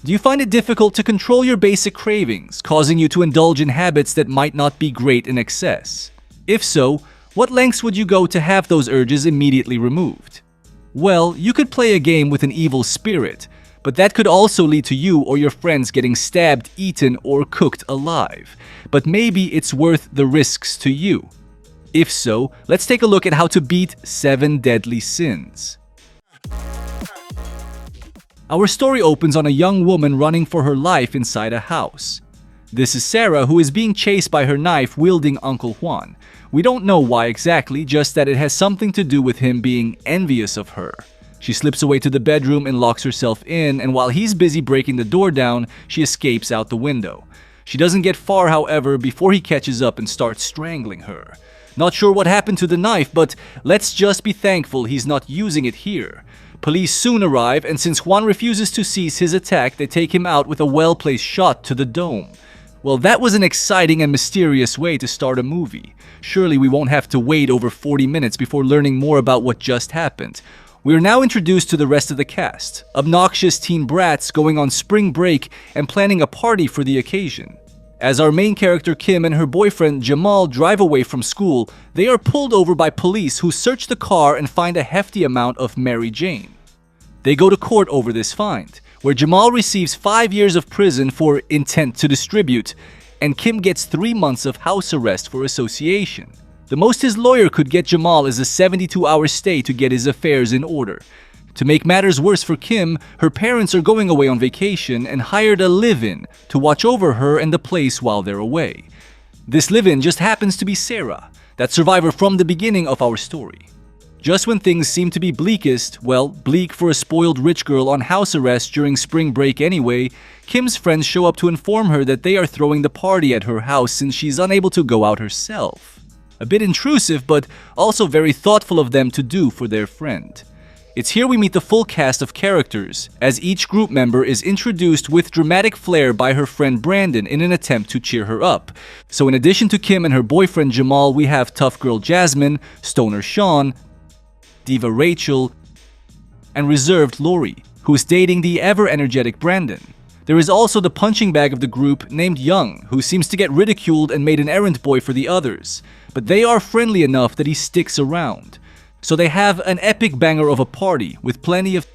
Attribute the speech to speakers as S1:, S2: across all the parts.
S1: Do you find it difficult to control your basic cravings, causing you to indulge in habits that might not be great in excess? If so, what lengths would you go to have those urges immediately removed? Well, you could play a game with an evil spirit, but that could also lead to you or your friends getting stabbed, eaten, or cooked alive. But maybe it's worth the risks to you. If so, let's take a look at how to beat 7 deadly sins. Our story opens on a young woman running for her life inside a house. This is Sarah, who is being chased by her knife-wielding Uncle Juan. We don't know why exactly, just that it has something to do with him being envious of her. She slips away to the bedroom and locks herself in, and while he's busy breaking the door down, she escapes out the window. She doesn't get far, however, before he catches up and starts strangling her. Not sure what happened to the knife, but let's just be thankful he's not using it here. Police soon arrive, and since Juan refuses to cease his attack, they take him out with a well-placed shot to the dome. Well, that was an exciting and mysterious way to start a movie. Surely we won't have to wait over 40 minutes before learning more about what just happened. We are now introduced to the rest of the cast, obnoxious teen brats going on spring break and planning a party for the occasion. As our main character Kim and her boyfriend Jamal drive away from school, they are pulled over by police who search the car and find a hefty amount of Mary Jane. They go to court over this find, where Jamal receives 5 years of prison for intent to distribute, and Kim gets 3 months of house arrest for association. The most his lawyer could get Jamal is a 72-hour stay to get his affairs in order. To make matters worse for Kim, her parents are going away on vacation and hired a live-in to watch over her and the place while they're away. This live-in just happens to be Sarah, that survivor from the beginning of our story. Just when things seem to be bleakest, well, bleak for a spoiled rich girl on house arrest during spring break anyway, Kim's friends show up to inform her that they are throwing the party at her house since she's unable to go out herself. A bit intrusive, but also very thoughtful of them to do for their friend. It's here we meet the full cast of characters, as each group member is introduced with dramatic flair by her friend Brandon in an attempt to cheer her up. So in addition to Kim and her boyfriend Jamal, we have tough girl Jasmine, stoner Sean, diva Rachel, and reserved Lori, who is dating the ever-energetic Brandon. There is also the punching bag of the group named Young, who seems to get ridiculed and made an errand boy for the others, but they are friendly enough that he sticks around. So they have an epic banger of a party with plenty of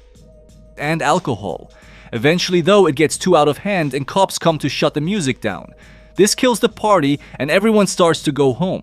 S1: and alcohol. Eventually though, it gets too out of hand and cops come to shut the music down. This kills the party and everyone starts to go home.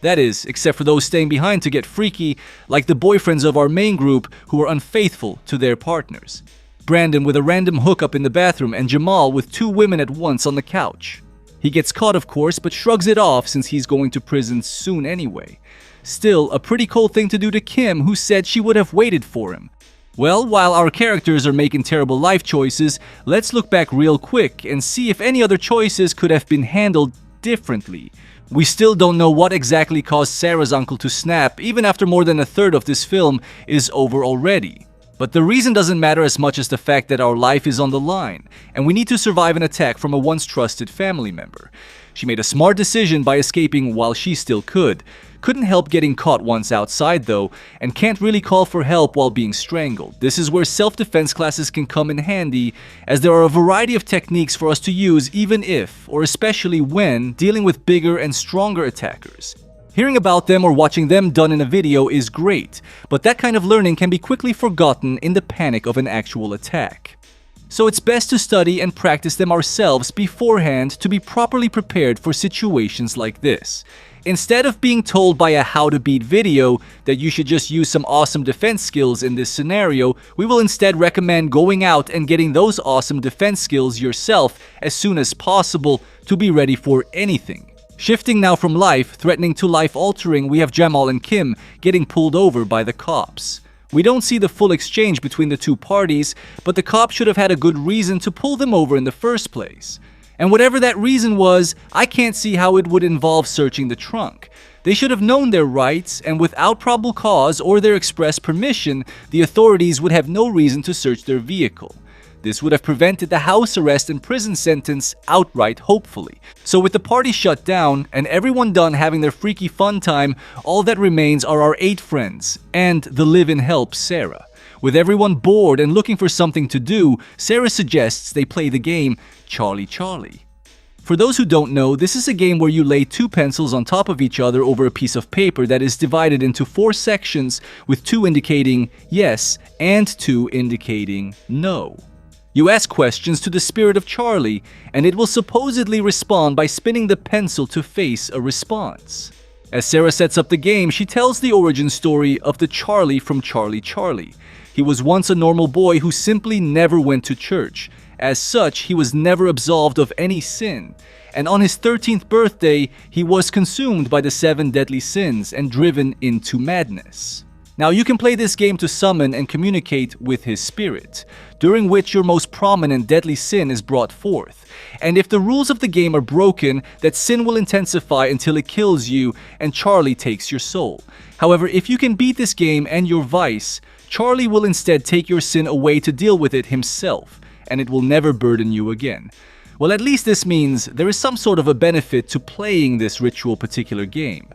S1: That is, except for those staying behind to get freaky, like the boyfriends of our main group who are unfaithful to their partners. Brandon with a random hookup in the bathroom and Jamal with 2 women at once on the couch. He gets caught of course, but shrugs it off since he's going to prison soon anyway. Still, a pretty cold thing to do to Kim, who said she would have waited for him. Well, while our characters are making terrible life choices, let's look back real quick and see if any other choices could have been handled differently. We still don't know what exactly caused Sarah's uncle to snap, even after more than a third of this film is over already. But the reason doesn't matter as much as the fact that our life is on the line, and we need to survive an attack from a once trusted family member. She made a smart decision by escaping while she still could. Couldn't help getting caught once outside though, and can't really call for help while being strangled. This is where self-defense classes can come in handy, as there are a variety of techniques for us to use even if, or especially when, dealing with bigger and stronger attackers. Hearing about them or watching them done in a video is great, but that kind of learning can be quickly forgotten in the panic of an actual attack. So it's best to study and practice them ourselves beforehand to be properly prepared for situations like this. Instead of being told by a how to beat video that you should just use some awesome defense skills in this scenario, we will instead recommend going out and getting those awesome defense skills yourself as soon as possible to be ready for anything. Shifting now from life-threatening to life-altering, we have Jamal and Kim getting pulled over by the cops. We don't see the full exchange between the two parties, but the cops should have had a good reason to pull them over in the first place. And whatever that reason was, I can't see how it would involve searching the trunk. They should have known their rights, and without probable cause or their express permission, the authorities would have no reason to search their vehicle. This would have prevented the house arrest and prison sentence outright, hopefully. So with the party shut down and everyone done having their freaky fun time, all that remains are our 8 friends and the live-in help, Sarah. With everyone bored and looking for something to do, Sarah suggests they play the game Charlie Charlie. For those who don't know, this is a game where you lay 2 pencils on top of each other over a piece of paper that is divided into 4 sections, with 2 indicating yes and 2 indicating no. You ask questions to the spirit of Charlie, and it will supposedly respond by spinning the pencil to face a response. As Sarah sets up the game, she tells the origin story of the Charlie from Charlie Charlie. He was once a normal boy who simply never went to church. As such, he was never absolved of any sin. And on his 13th birthday, he was consumed by the 7 deadly sins and driven into madness. Now, you can play this game to summon and communicate with his spirit, during which your most prominent deadly sin is brought forth. And if the rules of the game are broken, that sin will intensify until it kills you and Charlie takes your soul. However, if you can beat this game and your vice, Charlie will instead take your sin away to deal with it himself, and it will never burden you again. Well, at least this means there is some sort of a benefit to playing this ritual particular game.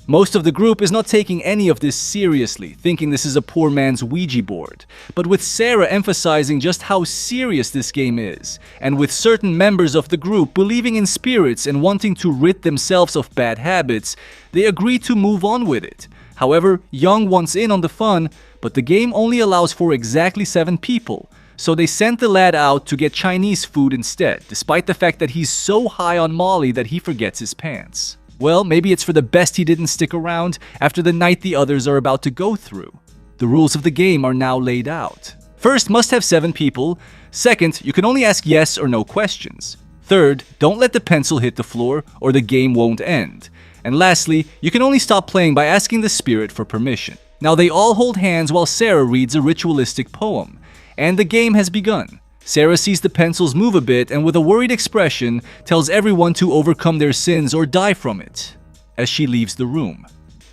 S1: Most of the group is not taking any of this seriously, thinking this is a poor man's Ouija board. But with Sarah emphasizing just how serious this game is, and with certain members of the group believing in spirits and wanting to rid themselves of bad habits, they agree to move on with it. However, Young wants in on the fun, but the game only allows for exactly 7 people. So they sent the lad out to get Chinese food instead, despite the fact that he's so high on Molly that he forgets his pants. Well, maybe it's for the best he didn't stick around after the night the others are about to go through. The rules of the game are now laid out. First, must have 7 people. Second, you can only ask yes or no questions. Third, don't let the pencil hit the floor or the game won't end. And lastly, you can only stop playing by asking the spirit for permission. Now they all hold hands while Sarah reads a ritualistic poem. And the game has begun. Sarah sees the pencils move a bit and with a worried expression tells everyone to overcome their sins or die from it as she leaves the room.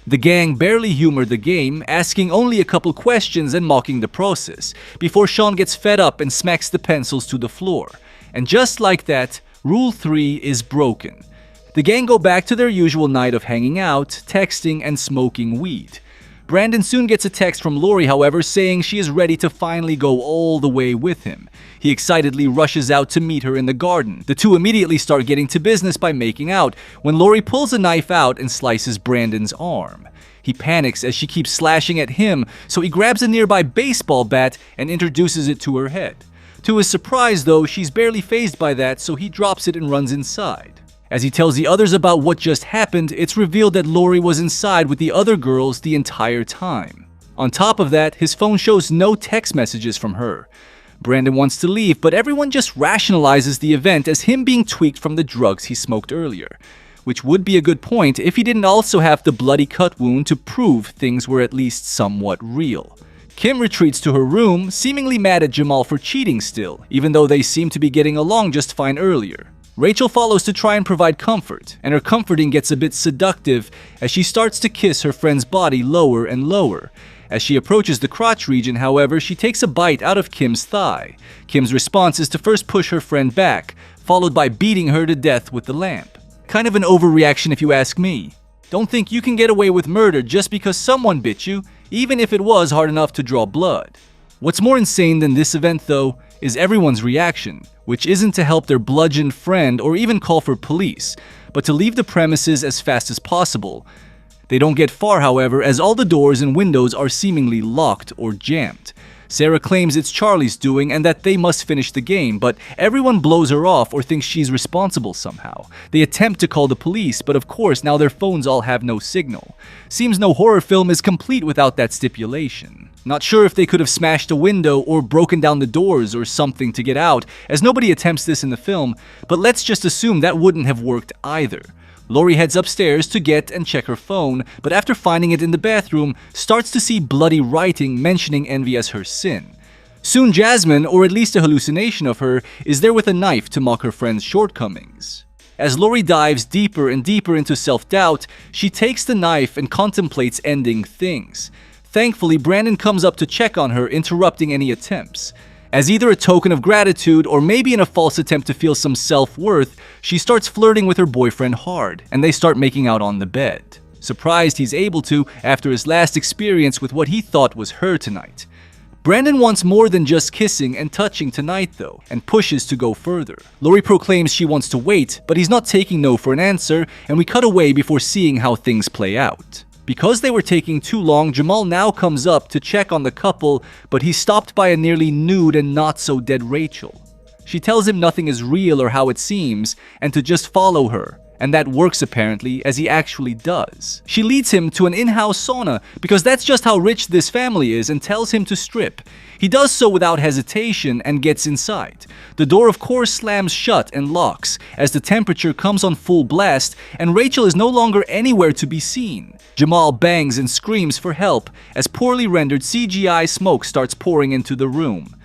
S1: The gang barely humor the game, asking only a couple questions and mocking the process, before Sean gets fed up and smacks the pencils to the floor. And just like that, Rule 3 is broken. The gang go back to their usual night of hanging out, texting, and smoking weed. Brandon soon gets a text from Lori, however, saying she is ready to finally go all the way with him. He excitedly rushes out to meet her in the garden. The two immediately start getting to business by making out, when Lori pulls a knife out and slices Brandon's arm. He panics as she keeps slashing at him, so he grabs a nearby baseball bat and introduces it to her head. To his surprise, though, she's barely fazed by that, so he drops it and runs inside. As he tells the others about what just happened, it's revealed that Lori was inside with the other girls the entire time. On top of that, his phone shows no text messages from her. Brandon wants to leave, but everyone just rationalizes the event as him being tweaked from the drugs he smoked earlier. Which would be a good point if he didn't also have the bloody cut wound to prove things were at least somewhat real. Kim retreats to her room, seemingly mad at Jamal for cheating still, even though they seem to be getting along just fine earlier. Rachel follows to try and provide comfort, and her comforting gets a bit seductive as she starts to kiss her friend's body lower and lower. As she approaches the crotch region, however, she takes a bite out of Kim's thigh. Kim's response is to first push her friend back, followed by beating her to death with the lamp. Kind of an overreaction if you ask me. Don't think you can get away with murder just because someone bit you, even if it was hard enough to draw blood. What's more insane than this event, though, is everyone's reaction, which isn't to help their bludgeoned friend or even call for police, but to leave the premises as fast as possible. They don't get far, however, as all the doors and windows are seemingly locked or jammed. Sarah claims it's Charlie's doing and that they must finish the game, but everyone blows her off or thinks she's responsible somehow. They attempt to call the police, but of course now their phones all have no signal. Seems no horror film is complete without that stipulation. Not sure if they could have smashed a window or broken down the doors or something to get out, as nobody attempts this in the film, but let's just assume that wouldn't have worked either. Lori heads upstairs to get and check her phone, but after finding it in the bathroom, starts to see bloody writing mentioning envy as her sin. Soon Jasmine, or at least a hallucination of her, is there with a knife to mock her friend's shortcomings. As Lori dives deeper and deeper into self-doubt, she takes the knife and contemplates ending things. Thankfully, Brandon comes up to check on her, interrupting any attempts. As either a token of gratitude or maybe in a false attempt to feel some self-worth, she starts flirting with her boyfriend hard, and they start making out on the bed. Surprised he's able to after his last experience with what he thought was her tonight. Brandon wants more than just kissing and touching tonight though, and pushes to go further. Lori proclaims she wants to wait, but he's not taking no for an answer, and we cut away before seeing how things play out. Because they were taking too long, Jamal now comes up to check on the couple, but he's stopped by a nearly nude and not so dead Rachel. She tells him nothing is real or how it seems, and to just follow her. And that works apparently, as he actually does. She leads him to an in-house sauna because that's just how rich this family is, and tells him to strip. He does so without hesitation and gets inside. The door of course slams shut and locks as the temperature comes on full blast and Rachel is no longer anywhere to be seen. Jamal bangs and screams for help as poorly rendered CGI smoke starts pouring into the room.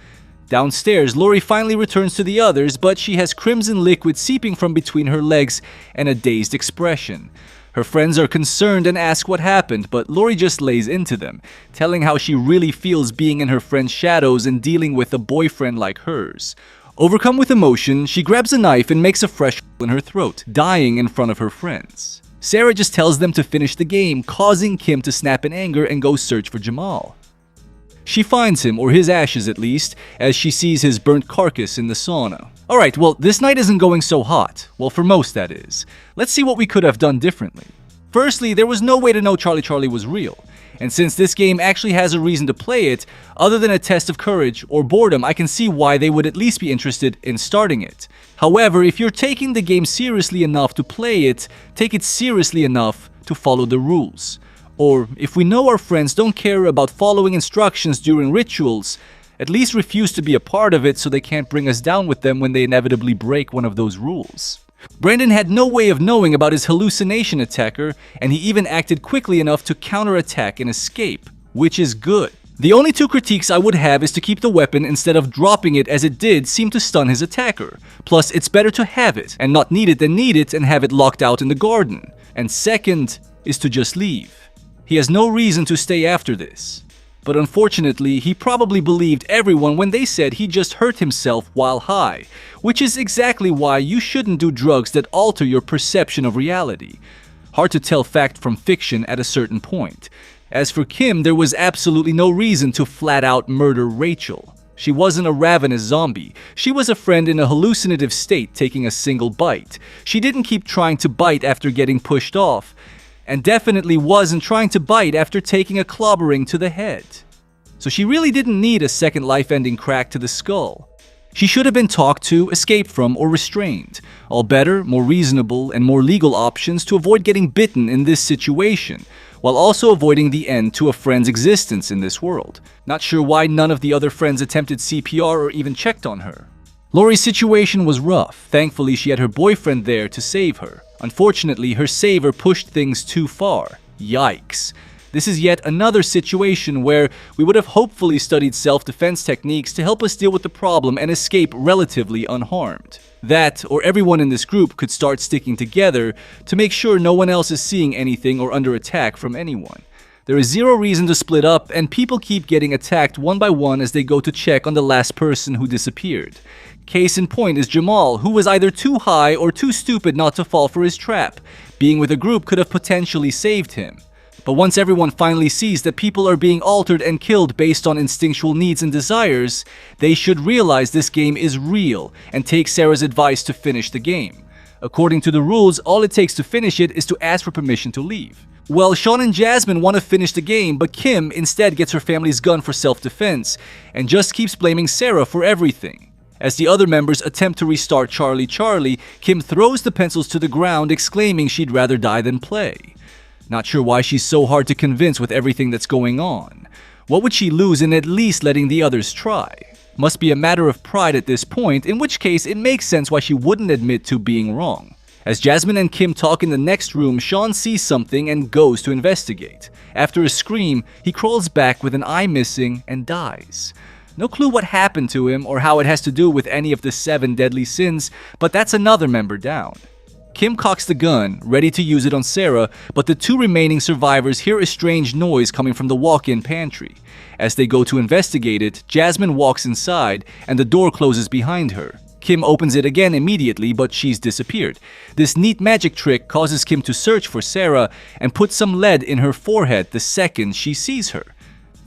S1: Downstairs, Lori finally returns to the others, but she has crimson liquid seeping from between her legs and a dazed expression. Her friends are concerned and ask what happened, but Lori just lays into them, telling how she really feels being in her friend's shadows and dealing with a boyfriend like hers. Overcome with emotion, she grabs a knife and makes a fresh hole in her throat, dying in front of her friends. Sarah just tells them to finish the game, causing Kim to snap in anger and go search for Jamal. She finds him, or his ashes at least, as she sees his burnt carcass in the sauna. Alright, well, this night isn't going so hot. Well, for most, that is. Let's see what we could have done differently. Firstly, there was no way to know Charlie was real. And since this game actually has a reason to play it, other than a test of courage or boredom, I can see why they would at least be interested in starting it. However, if you're taking the game seriously enough to play it, take it seriously enough to follow the rules. Or, if we know our friends don't care about following instructions during rituals, at least refuse to be a part of it so they can't bring us down with them when they inevitably break one of those rules. Brandon had no way of knowing about his hallucination attacker, and he even acted quickly enough to counterattack and escape, which is good. The only two critiques I would have is to keep the weapon instead of dropping it, as it did seem to stun his attacker. Plus, it's better to have it and not need it than need it and have it locked out in the garden. And second is to just leave. He has no reason to stay after this. But unfortunately, he probably believed everyone when they said he just hurt himself while high, which is exactly why you shouldn't do drugs that alter your perception of reality. Hard to tell fact from fiction at a certain point. As for Kim, there was absolutely no reason to flat out murder Rachel. She wasn't a ravenous zombie. She was a friend in a hallucinative state taking a single bite. She didn't keep trying to bite after getting pushed off, and definitely wasn't trying to bite after taking a clobbering to the head. So she really didn't need a second life-ending crack to the skull. She should have been talked to, escaped from, or restrained. All better, more reasonable, and more legal options to avoid getting bitten in this situation, while also avoiding the end to a friend's existence in this world. Not sure why none of the other friends attempted CPR or even checked on her. Lori's situation was rough. Thankfully, she had her boyfriend there to save her. Unfortunately, her saver pushed things too far. Yikes. This is yet another situation where we would have hopefully studied self-defense techniques to help us deal with the problem and escape relatively unharmed. That, or everyone in this group could start sticking together to make sure no one else is seeing anything or under attack from anyone. There is zero reason to split up, and people keep getting attacked one by one as they go to check on the last person who disappeared. Case in point is Jamal, who was either too high or too stupid not to fall for his trap. Being with a group could have potentially saved him. But once everyone finally sees that people are being altered and killed based on instinctual needs and desires, they should realize this game is real and take Sarah's advice to finish the game. According to the rules, all it takes to finish it is to ask for permission to leave. Well, Sean and Jasmine want to finish the game, but Kim instead gets her family's gun for self-defense and just keeps blaming Sarah for everything. As the other members attempt to restart Charlie, Kim throws the pencils to the ground, exclaiming she'd rather die than play. Not sure why she's so hard to convince with everything that's going on. What would she lose in at least letting the others try? Must be a matter of pride at this point, in which case it makes sense why she wouldn't admit to being wrong. As Jasmine and Kim talk in the next room, Sean sees something and goes to investigate. After a scream, he crawls back with an eye missing and dies. No clue what happened to him or how it has to do with any of the 7 deadly sins, but that's another member down. Kim cocks the gun, ready to use it on Sarah, but the 2 remaining survivors hear a strange noise coming from the walk-in pantry. As they go to investigate it, Jasmine walks inside and the door closes behind her. Kim opens it again immediately, but she's disappeared. This neat magic trick causes Kim to search for Sarah and put some lead in her forehead the second she sees her.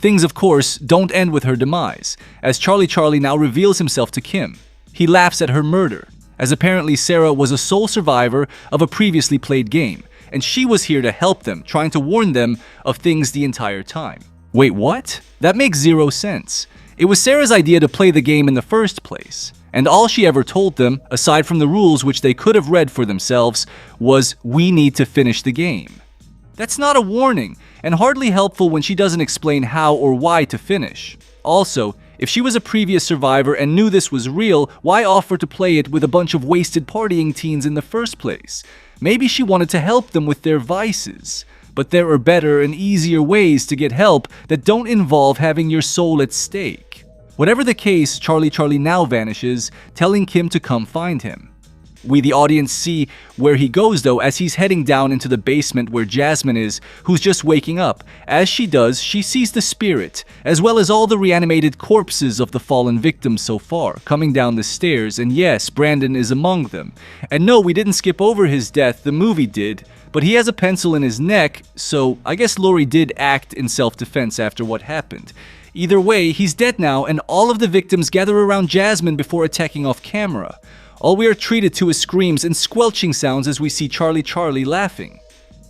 S1: Things, of course, don't end with her demise, as Charlie now reveals himself to Kim. He laughs at her murder, as apparently Sarah was a sole survivor of a previously played game, and she was here to help them, trying to warn them of things the entire time. Wait, what? That makes zero sense. It was Sarah's idea to play the game in the first place, and all she ever told them, aside from the rules which they could have read for themselves, was, "We need to finish the game." That's not a warning, and hardly helpful when she doesn't explain how or why to finish. Also, if she was a previous survivor and knew this was real, why offer to play it with a bunch of wasted partying teens in the first place? Maybe she wanted to help them with their vices. But there are better and easier ways to get help that don't involve having your soul at stake. Whatever the case, Charlie now vanishes, telling Kim to come find him. We, the audience, see where he goes though as he's heading down into the basement where Jasmine is, who's just waking up. As she does, she sees the spirit, as well as all the reanimated corpses of the fallen victims so far, coming down the stairs, and yes, Brandon is among them. And no, we didn't skip over his death, the movie did, but he has a pencil in his neck, so I guess Laurie did act in self-defense after what happened. Either way, he's dead now, and all of the victims gather around Jasmine before attacking off camera. All we are treated to is screams and squelching sounds as we see Charlie laughing.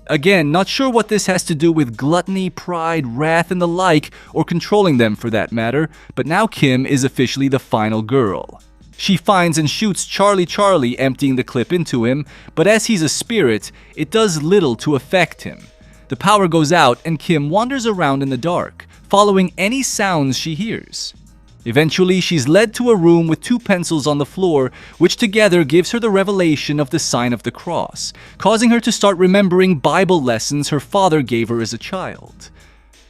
S1: Again, not sure what this has to do with gluttony, pride, wrath, and the like, or controlling them for that matter, but now Kim is officially the final girl. She finds and shoots Charlie, emptying the clip into him, but as he's a spirit, it does little to affect him. The power goes out and Kim wanders around in the dark, following any sounds she hears. Eventually, she's led to a room with two pencils on the floor, which together gives her the revelation of the sign of the cross, causing her to start remembering Bible lessons her father gave her as a child.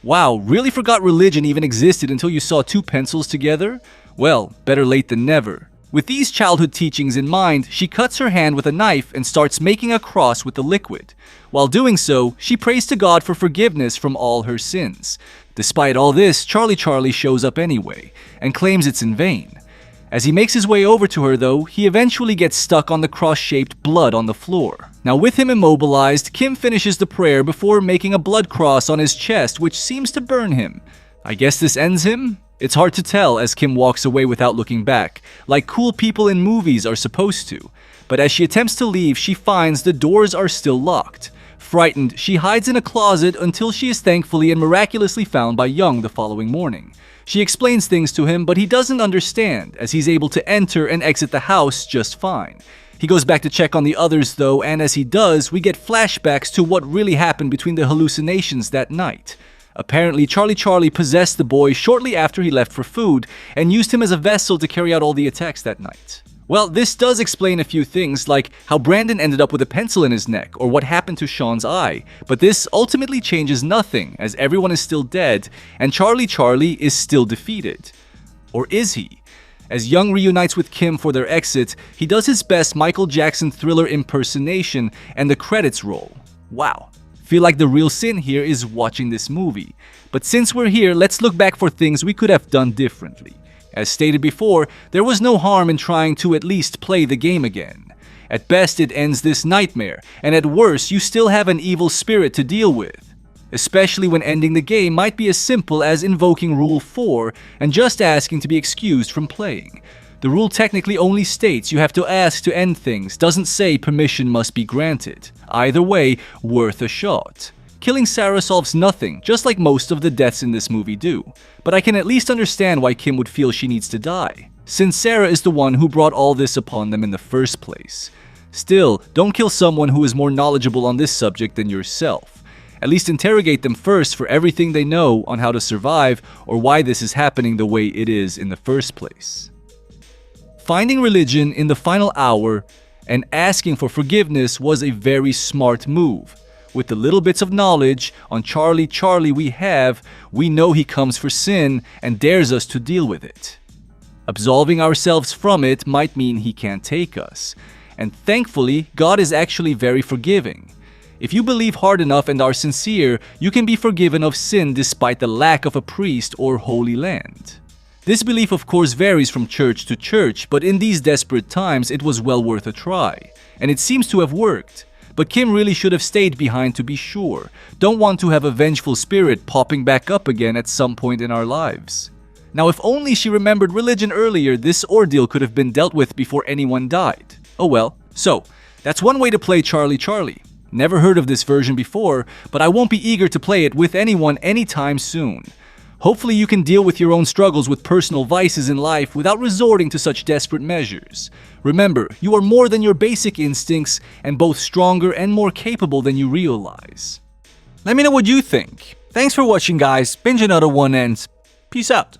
S1: Wow, really forgot religion even existed until you saw two pencils together? Well, better late than never. With these childhood teachings in mind, she cuts her hand with a knife and starts making a cross with the liquid. While doing so, she prays to God for forgiveness from all her sins. Despite all this, Charlie shows up anyway, and claims it's in vain. As he makes his way over to her though, he eventually gets stuck on the cross-shaped blood on the floor. Now with him immobilized, Kim finishes the prayer before making a blood cross on his chest, which seems to burn him. I guess this ends him? It's hard to tell as Kim walks away without looking back, like cool people in movies are supposed to. But as she attempts to leave, she finds the doors are still locked. Frightened, she hides in a closet until she is thankfully and miraculously found by Young the following morning. She explains things to him, but he doesn't understand, as he's able to enter and exit the house just fine. He goes back to check on the others though, and as he does, we get flashbacks to what really happened between the hallucinations that night. Apparently, Charlie possessed the boy shortly after he left for food, and used him as a vessel to carry out all the attacks that night. Well, this does explain a few things, like how Brandon ended up with a pencil in his neck, or what happened to Sean's eye, but this ultimately changes nothing, as everyone is still dead, and Charlie is still defeated. Or is he? As Young reunites with Kim for their exit, he does his best Michael Jackson Thriller impersonation, and the credits roll. Wow. Feel like the real sin here is watching this movie. But since we're here, let's look back for things we could have done differently. As stated before, there was no harm in trying to at least play the game again. At best, it ends this nightmare, and at worst, you still have an evil spirit to deal with. Especially when ending the game might be as simple as invoking Rule 4 and just asking to be excused from playing. The rule technically only states you have to ask to end things, doesn't say permission must be granted. Either way, worth a shot. Killing Sarah solves nothing, just like most of the deaths in this movie do. But I can at least understand why Kim would feel she needs to die, since Sarah is the one who brought all this upon them in the first place. Still, don't kill someone who is more knowledgeable on this subject than yourself. At least interrogate them first for everything they know on how to survive or why this is happening the way it is in the first place. Finding religion in the final hour and asking for forgiveness was a very smart move. With the little bits of knowledge on Charlie we have, we know he comes for sin and dares us to deal with it. Absolving ourselves from it might mean he can't take us. And thankfully, God is actually very forgiving. If you believe hard enough and are sincere, you can be forgiven of sin despite the lack of a priest or holy land. This belief of course varies from church to church, but in these desperate times it was well worth a try. And it seems to have worked. but Kim really should have stayed behind to be sure. Don't want to have a vengeful spirit popping back up again at some point in our lives. Now, if only she remembered religion earlier, this ordeal could have been dealt with before anyone died. Oh well. So, that's one way to play Charlie Charlie. Never heard of this version before, but I won't be eager to play it with anyone anytime soon. Hopefully you can deal with your own struggles with personal vices in life without resorting to such desperate measures. Remember, you are more than your basic instincts and both stronger and more capable than you realize. Let me know what you think. Thanks for watching, guys. Binge another one and peace out.